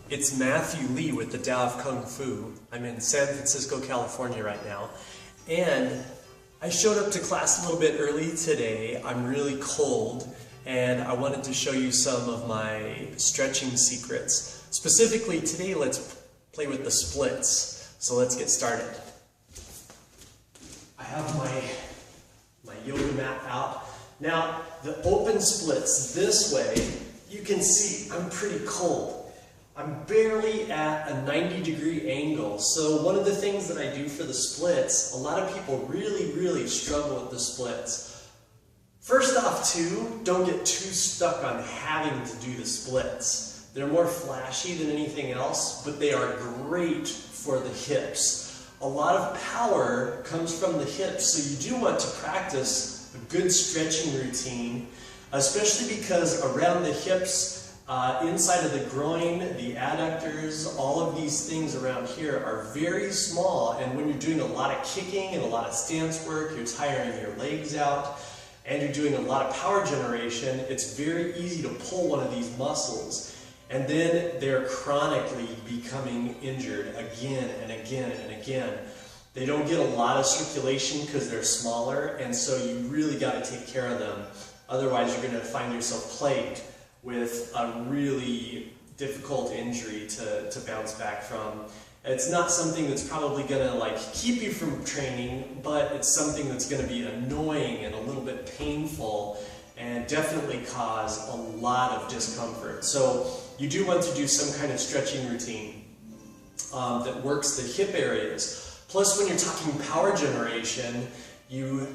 It's Matthew Lee with the Tao of Kung Fu. I'm in San Francisco, California right now, and I showed up to class a little bit early today. I'm really cold, and I wanted to show you some of my stretching secrets. Specifically today, let's play with the splits. So let's get started. I have my yoga mat out. Now, the open splits this way, you can see I'm pretty cold. I'm barely at a 90-degree angle. So one of the things that I do for the splits, a lot of people really struggle with the splits. First off, too, don't get too stuck on having to do the splits. They're more flashy than anything else, but they are great for the hips. A lot of power comes from the hips, so you do want to practice a good stretching routine, especially because around the hips, inside of the groin, the adductors, all of these things around here are very small, and when you're doing a lot of kicking and a lot of stance work, you're tiring your legs out, and you're doing a lot of power generation, it's very easy to pull one of these muscles, and then they're chronically becoming injured again and again and again. They don't get a lot of circulation because they're smaller, and so you really got to take care of them. Otherwise, you're going to find yourself plagued with a really difficult injury to bounce back from. It's not something that's probably gonna keep you from training, but it's something that's gonna be annoying and a little bit painful and definitely cause a lot of discomfort. So you do want to do some kind of stretching routine that works the hip areas. Plus, when you're talking power generation, you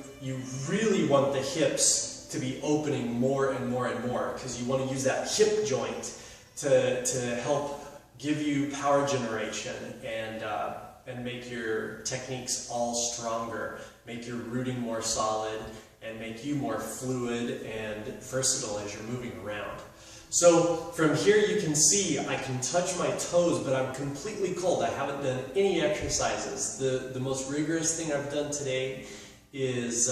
really want the hips to be opening more and more and more, because you want to use that hip joint to help give you power generation and make your techniques all stronger, make your rooting more solid, and make you more fluid and versatile as you're moving around. So from here you can see I can touch my toes, but I'm completely cold. I haven't done any exercises. The most rigorous thing I've done today is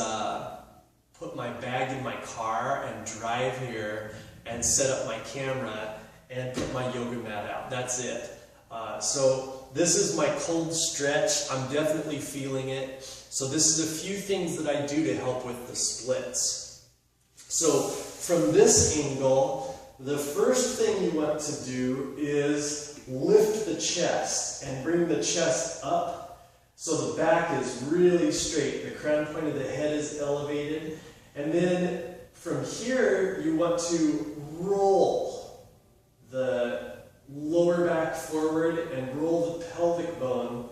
put my bag in my car and drive here and set up my camera and put my yoga mat out. That's it. So this is my cold stretch. I'm definitely feeling it. So this is a few things that I do to help with the splits. So from this angle, the first thing you want to do is lift the chest and bring the chest up so the back is really straight. The crown point of the head is elevated. And then from here, you want to roll the lower back forward and roll the pelvic bone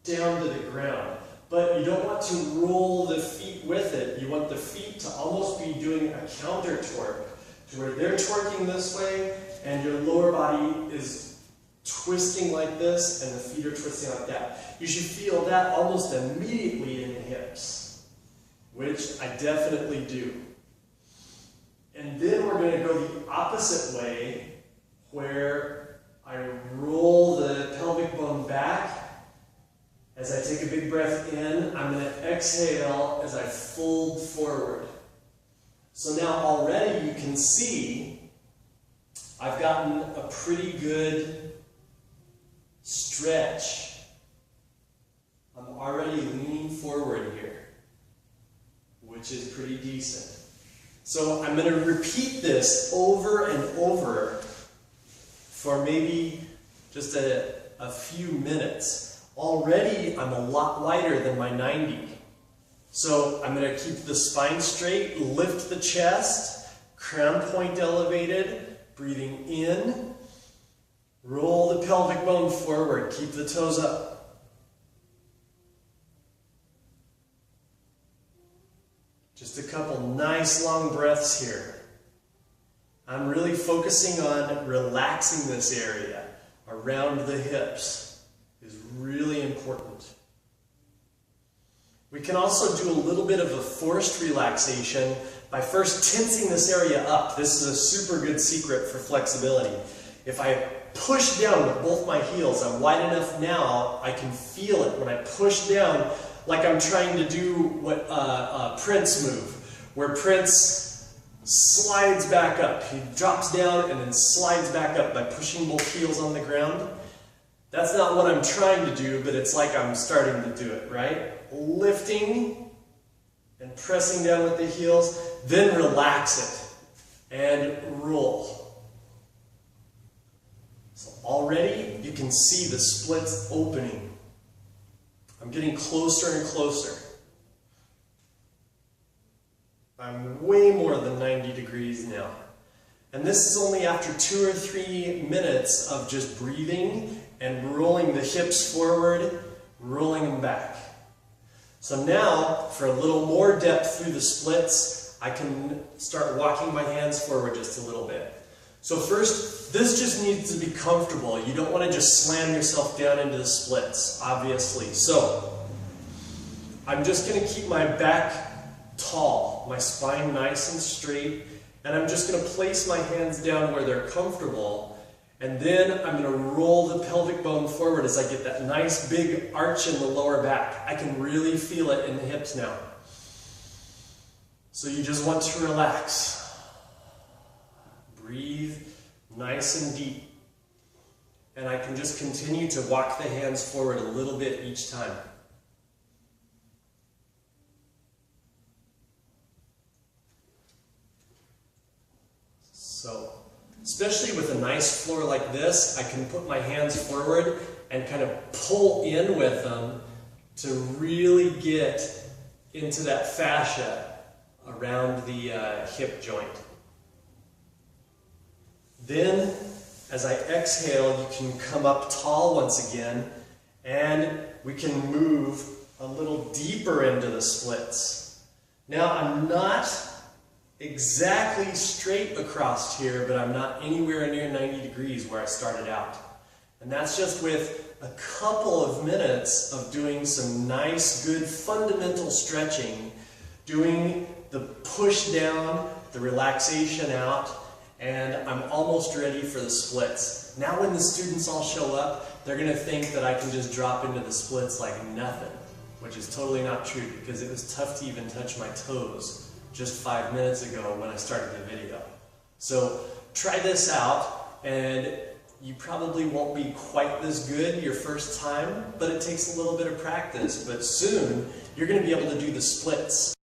down to the ground. But you don't want to roll the feet with it. You want the feet to almost be doing a counter torque, to where they're torquing this way and your lower body is twisting like this and the feet are twisting like that. You should feel that almost immediately in the hips, which I definitely do. And then we're going to go the opposite way, where I roll the pelvic bone back. As I take a big breath in, I'm going to exhale as I fold forward. So now already you can see I've gotten a pretty good stretch. I'm already leaning forward here, which is pretty decent. So I'm going to repeat this over and over for maybe just a few minutes. Already I'm a lot lighter than my 90. So I'm going to keep the spine straight, lift the chest, crown point elevated, breathing in, roll the pelvic bone forward, keep the toes up. Just a couple nice long breaths here. I'm really focusing on relaxing this area around the hips. Is really important. We can also do a little bit of a forced relaxation by first tensing this area up. This is a super good secret for flexibility. If I push down with both my heels, I'm wide enough now, I can feel it when I push down, like I'm trying to do what Prince move, where Prince slides back up. He drops down and then slides back up by pushing both heels on the ground. That's not what I'm trying to do, but it's like I'm starting to do it, right? Lifting and pressing down with the heels, then relax it and roll. So already you can see the splits opening. I'm getting closer and closer. I'm way more than 90 degrees now. And this is only after 2 or 3 minutes of just breathing and rolling the hips forward, rolling them back. So now, for a little more depth through the splits, I can start walking my hands forward just a little bit. So first, this just needs to be comfortable. You don't want to just slam yourself down into the splits, obviously. So, I'm just going to keep my back tall, my spine nice and straight, and I'm just going to place my hands down where they're comfortable, and then I'm going to roll the pelvic bone forward as I get that nice big arch in the lower back. I can really feel it in the hips now. So you just want to relax. Breathe nice and deep. And I can just continue to walk the hands forward a little bit each time. So, especially with a nice floor like this, I can put my hands forward and kind of pull in with them to really get into that fascia around the hip joint. Then, as I exhale, you can come up tall once again, and we can move a little deeper into the splits. Now, I'm not exactly straight across here, but I'm not anywhere near 90 degrees where I started out. And that's just with a couple of minutes of doing some nice, good, fundamental stretching, doing the push down, the relaxation out, and I'm almost ready for the splits. Now when the students all show up, they're going to think that I can just drop into the splits like nothing, which is totally not true, because it was tough to even touch my toes just 5 minutes ago when I started the video. So try this out, and you probably won't be quite this good your first time, but it takes a little bit of practice. But soon, you're going to be able to do the splits.